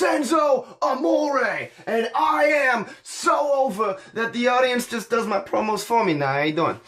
is Enzo Amore, and I am so over that the audience just does my promos for me now. How you doing?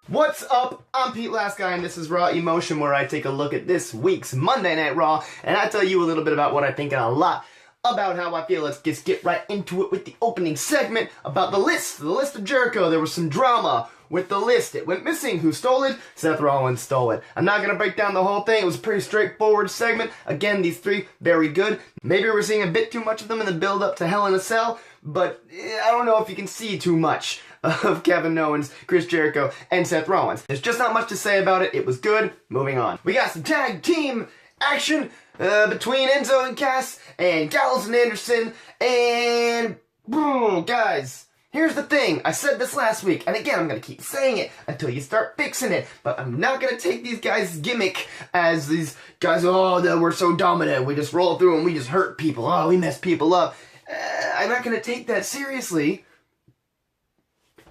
What's up? I'm Pete Last Guy, and this is Raw Emotion, where I take a look at this week's Monday Night Raw, and I tell you a little bit about what I think and a lot about how I feel. Let's just get right into it with the opening segment about the list of Jericho. There was some drama with the list. It went missing. Who stole it? Seth Rollins stole it. I'm not going to break down the whole thing. It was a pretty straightforward segment. Again, these three, very good. Maybe we're seeing a bit too much of them in the build-up to Hell in a Cell, but I don't know if you can see too much of Kevin Owens, Chris Jericho, and Seth Rollins. There's just not much to say about it. It was good. Moving on. We got some tag team action between Enzo and Cass and Gallows and Anderson, and boom, guys, here's the thing. I said this last week, and again, I'm going to keep saying it until you start fixing it, but I'm not going to take these guys' gimmick as these guys, oh, we're so dominant, we just roll through and we just hurt people, oh, we mess people up. I'm not going to take that seriously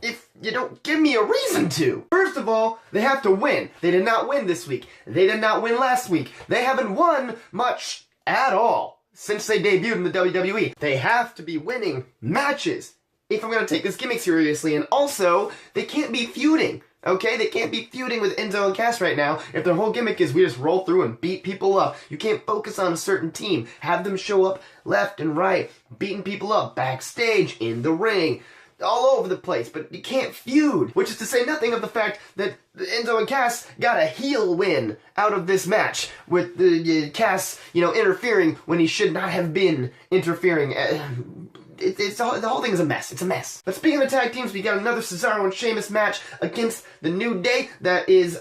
if you don't give me a reason to. First of all, they have to win. They did not win this week. They did not win last week. They haven't won much at all since they debuted in the WWE. They have to be winning matches if I'm going to take this gimmick seriously. And also, they can't be feuding, okay? They can't be feuding with Enzo and Cass right now if their whole gimmick is we just roll through and beat people up. You can't focus on a certain team. Have them show up left and right, beating people up backstage, in the ring, all over the place, but you can't feud. Which is to say nothing of the fact that Enzo and Cass got a heel win out of this match, with the Cass, interfering when he should not have been interfering. The whole thing is a mess. It's a mess. But speaking of tag teams, we got another Cesaro and Sheamus match against the New Day. That is,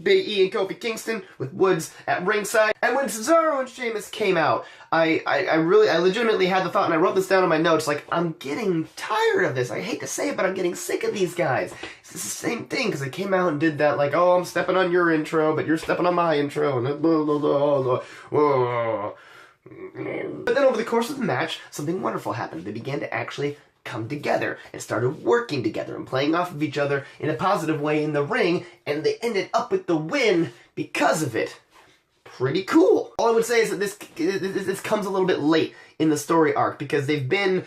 Big E and Kofi Kingston with Woods at ringside. And when Cesaro and Sheamus came out, I legitimately had the thought, and I wrote this down in my notes, like, I'm getting tired of this. I hate to say it, but I'm getting sick of these guys. It's the same thing, because they came out and did that, like, oh, I'm stepping on your intro, but you're stepping on my intro, and blah, blah, blah, blah, blah. But then over the course of the match, something wonderful happened. They began to actually come together and started working together and playing off of each other in a positive way in the ring, and they ended up with the win because of it. Pretty cool. All I would say is that this comes a little bit late in the story arc, because they've been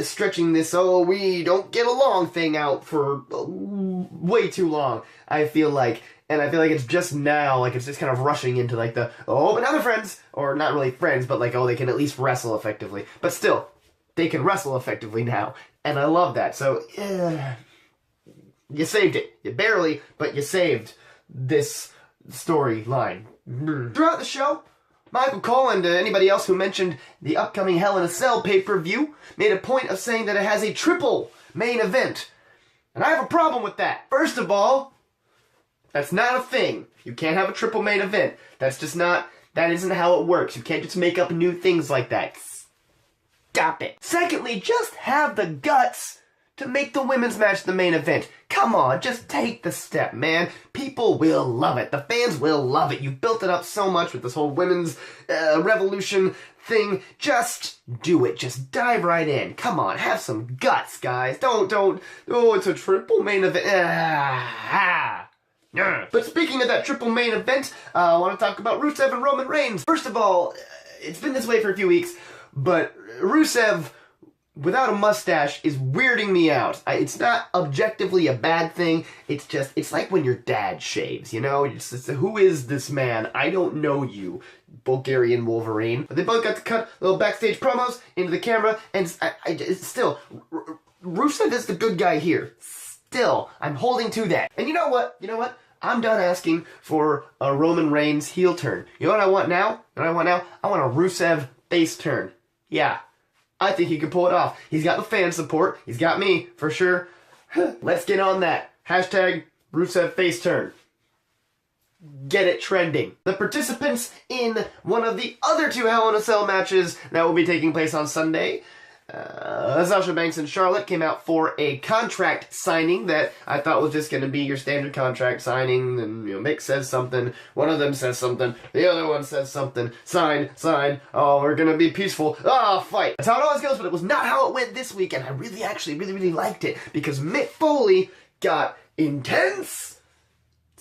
stretching this, oh, we don't get along thing out for way too long, I feel like. And I feel like it's just now, like, it's just kind of rushing into, like, the, oh, but now they're friends. Or not really friends, but, like, oh, they can at least wrestle effectively. But still, they can wrestle effectively now, and I love that. So, you saved it. You barely, but you saved this storyline. Throughout the show, Michael Cole and anybody else who mentioned the upcoming Hell in a Cell pay-per-view made a point of saying that it has a triple main event. And I have a problem with that. First of all, that's not a thing. You can't have a triple main event. That's just not, that isn't how it works. You can't just make up new things like that. Stop it. Secondly, just have the guts to make the women's match the main event. Come on, just take the step, man. People will love it. The fans will love it. You've built it up so much with this whole women's revolution thing. Just do it. Just dive right in. Come on, have some guts, guys. Don't, oh, it's a triple main event. But speaking of that triple main event, I want to talk about Rusev and Roman Reigns. First of all, it's been this way for a few weeks, but Rusev without a mustache is weirding me out. It's not objectively a bad thing. It's just, it's like when your dad shaves, It's who is this man? I don't know you, Bulgarian Wolverine. But they both got to cut little backstage promos into the camera, and still, Rusev is the good guy here. Still, I'm holding to that. And you know what? I'm done asking for a Roman Reigns heel turn. You know what I want now? I want a Rusev face turn. Yeah, I think he can pull it off. He's got the fan support. He's got me, for sure. Let's get on that. Hashtag Rusev face turn. Get it trending. The participants in one of the other two Hell in a Cell matches that will be taking place on Sunday, Sasha Banks and Charlotte, came out for a contract signing that I thought was just going to be your standard contract signing, and Mick says something, one of them says something, the other one says something, sign, oh, we're going to be peaceful, fight. That's how it always goes, but it was not how it went this week, and I really liked it, because Mick Foley got intense,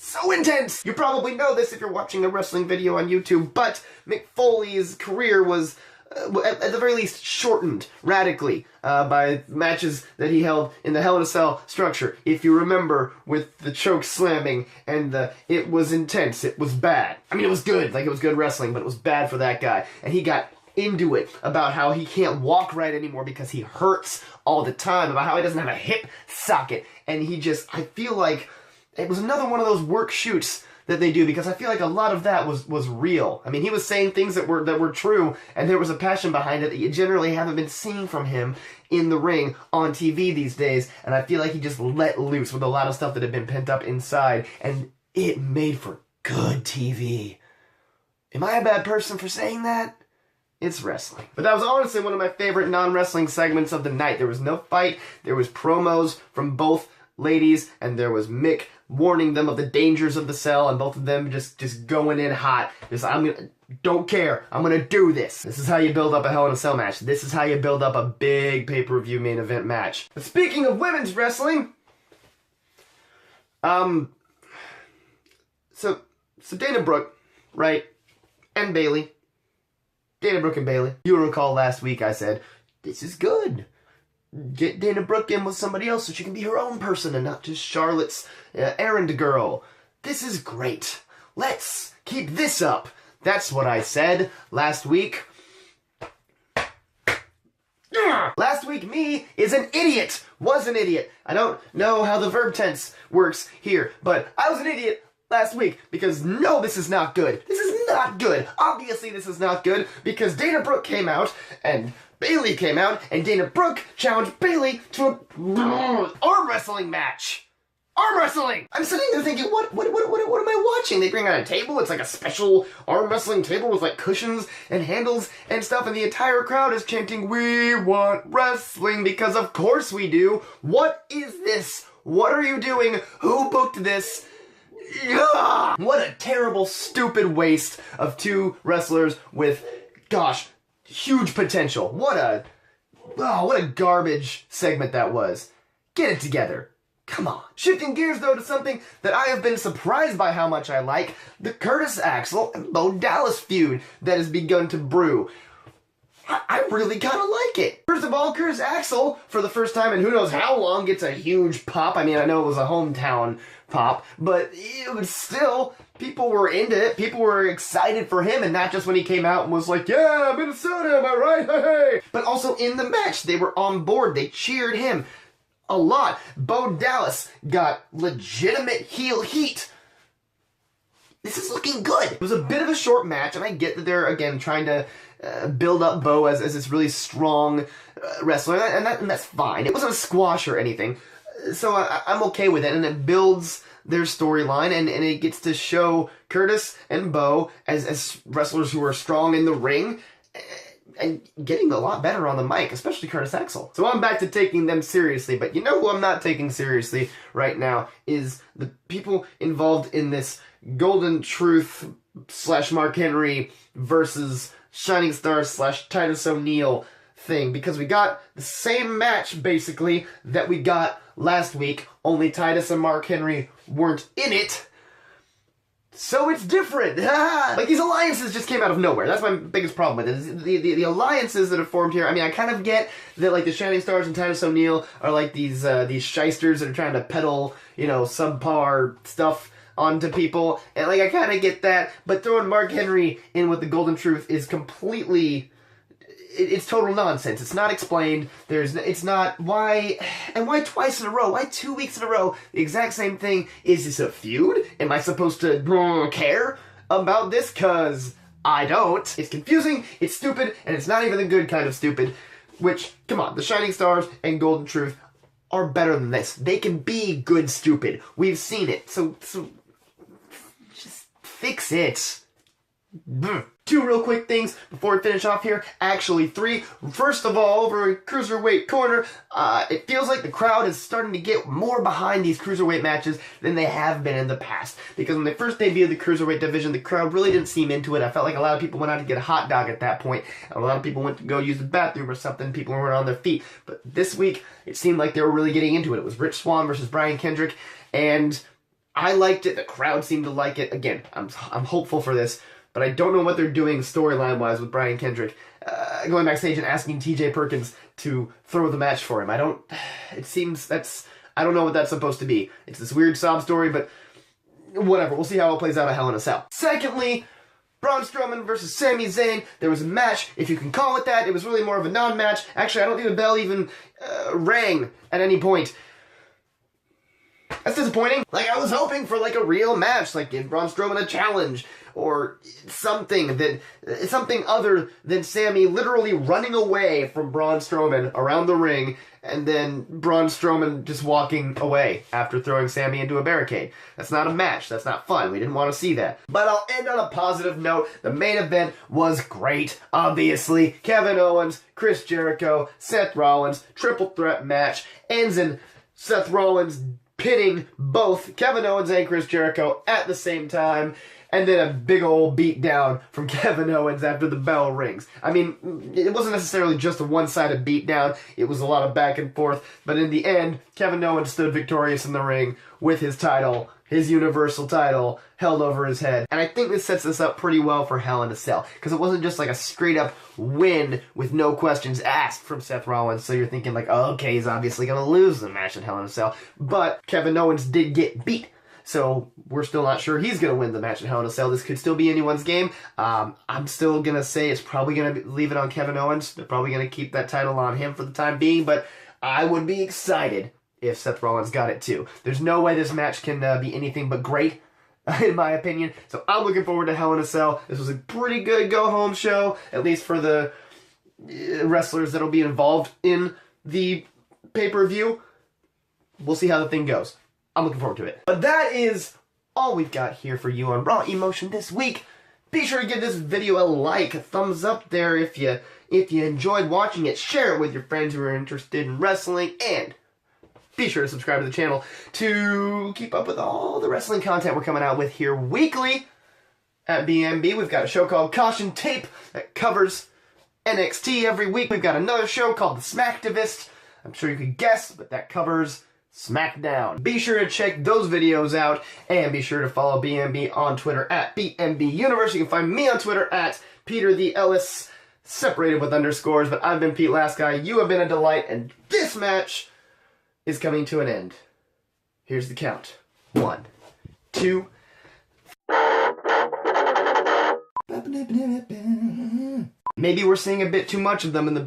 so intense! You probably know this if you're watching a wrestling video on YouTube, but Mick Foley's career was, at the very least, shortened radically by matches that he held in the Hell in a Cell structure. If you remember, with the choke slamming and it was intense, it was bad. I mean, it was good, like it was good wrestling, but it was bad for that guy. And he got into it about how he can't walk right anymore because he hurts all the time, about how he doesn't have a hip socket, and I feel like it was another one of those work shoots that they do, because I feel like a lot of that was real. I mean, he was saying things that were true, and there was a passion behind it that you generally haven't been seeing from him in the ring on TV these days, and I feel like he just let loose with a lot of stuff that had been pent up inside, and it made for good TV. Am I a bad person for saying that? It's wrestling. But that was honestly one of my favorite non-wrestling segments of the night. There was no fight, there was promos from both ladies, and there was Mick warning them of the dangers of the cell, and both of them just going in hot. Don't care, I'm gonna do this. This is how you build up a Hell in a Cell match. This is how you build up a big pay-per-view main event match. But speaking of women's wrestling, so Dana Brooke, right, and Bayley, Dana Brooke and Bayley. You'll recall last week I said, this is good. Get Dana Brooke in with somebody else so she can be her own person and not just Charlotte's errand girl. This is great. Let's keep this up. That's what I said last week. Last week, me is an idiot. Was an idiot. I don't know how the verb tense works here, but I was an idiot last week because no, this is not good. This is not good. Obviously, this is not good because Dana Brooke came out and Bayley came out, and Dana Brooke challenged Bayley to a arm wrestling match. Arm wrestling! I'm sitting there thinking, what am I watching? They bring out a table, it's like a special arm wrestling table with like cushions and handles and stuff, and the entire crowd is chanting, we want wrestling, because of course we do. What is this? What are you doing? Who booked this? Ugh! What a terrible, stupid waste of two wrestlers with, gosh, huge potential. What a garbage segment that was. Get it together. Come on. Shifting gears, though, to something that I have been surprised by how much I like, the Curtis Axel and Bo Dallas feud that has begun to brew. I really kind of like it. First of all, Curtis Axel, for the first time in who knows how long, gets a huge pop. I mean, I know it was a hometown pop, but it was still, people were into it. People were excited for him, and not just when he came out and was like, yeah, Minnesota, am I right? Hey! But also in the match, they were on board. They cheered him a lot. Bo Dallas got legitimate heel heat. This is looking good. It was a bit of a short match, and I get that they're, again, trying to build up Bo as this really strong wrestler, and that's fine. It wasn't a squash or anything, so I'm okay with it, and it builds their storyline, and it gets to show Curtis and Bo as wrestlers who are strong in the ring, and getting a lot better on the mic, especially Curtis Axel. So I'm back to taking them seriously, but you know who I'm not taking seriously right now is the people involved in this Golden Truth / Mark Henry versus Shining Stars / Titus O'Neil thing, because we got the same match, basically, that we got last week, only Titus and Mark Henry weren't in it. So it's different. Like, these alliances just came out of nowhere. That's my biggest problem with it. The alliances that have formed here, I mean, I kind of get that, like, the Shining Stars and Titus O'Neil are like these shysters that are trying to peddle, you know, subpar stuff onto people, and like I kind of get that, but throwing Mark Henry in with the Golden Truth is completely, it's total nonsense. It's not explained. It's not, why twice in a row? Why 2 weeks in a row? The exact same thing. Is this a feud? Am I supposed to care about this? Cause I don't. It's confusing, it's stupid, and it's not even the good kind of stupid, which, come on, the Shining Stars and Golden Truth are better than this. They can be good stupid. We've seen it. So just fix it. Two real quick things before we finish off here. Actually, three. First of all, over in Cruiserweight Corner, it feels like the crowd is starting to get more behind these Cruiserweight matches than they have been in the past. Because when they first debuted the Cruiserweight division, the crowd really didn't seem into it. I felt like a lot of people went out to get a hot dog at that point. A lot of people went to go use the bathroom or something. People weren't on their feet. But this week, it seemed like they were really getting into it. It was Rich Swann versus Brian Kendrick, and I liked it. The crowd seemed to like it. Again, I'm hopeful for this, but I don't know what they're doing storyline-wise with Brian Kendrick. Going backstage and asking TJ Perkins to throw the match for him. I don't know what that's supposed to be. It's this weird sob story, but whatever. We'll see how it plays out at Hell in a Cell. Secondly, Braun Strowman versus Sami Zayn. There was a match, if you can call it that. It was really more of a non-match. Actually, I don't think the bell even rang at any point. That's disappointing. Like, I was hoping for, like, a real match. Like, give Braun Strowman a challenge. Or something other than Sami literally running away from Braun Strowman around the ring, and then Braun Strowman just walking away after throwing Sami into a barricade. That's not a match. That's not fun. We didn't want to see that. But I'll end on a positive note. The main event was great, obviously. Kevin Owens, Chris Jericho, Seth Rollins, triple threat match, ends in Seth Rollins pinning both Kevin Owens and Chris Jericho at the same time. And then a big old beatdown from Kevin Owens after the bell rings. I mean, it wasn't necessarily just a one-sided beatdown. It was a lot of back and forth. But in the end, Kevin Owens stood victorious in the ring with his title, his Universal title, held over his head. And I think this sets us up pretty well for Hell in a Cell. Because it wasn't just like a straight-up win with no questions asked from Seth Rollins. So you're thinking like, oh, okay, he's obviously going to lose the match at Hell in a Cell. But Kevin Owens did get beat. So we're still not sure he's going to win the match at Hell in a Cell. This could still be anyone's game. I'm still going to say it's probably going to leave it on Kevin Owens. They're probably going to keep that title on him for the time being, but I would be excited if Seth Rollins got it too. There's no way this match can be anything but great, in my opinion. So I'm looking forward to Hell in a Cell. This was a pretty good go-home show, at least for the wrestlers that'll be involved in the pay-per-view. We'll see how the thing goes. I'm looking forward to it. But that is all we've got here for you on Raw Emotion this week. Be sure to give this video a like, a thumbs up there if you enjoyed watching it. Share it with your friends who are interested in wrestling, and be sure to subscribe to the channel to keep up with all the wrestling content we're coming out with here weekly at BMB. We've got a show called Caution Tape that covers NXT every week. We've got another show called The Smacktivist. I'm sure you could guess, but that covers SmackDown. Be sure to check those videos out, and be sure to follow BMB on Twitter at BMB Universe. You can find me on Twitter at Peter the Ellis, separated with underscores. But I've been Pete Last Guy. You have been a delight, and this match is coming to an end. Here's the count. 1, 2. Maybe we're seeing a bit too much of them in the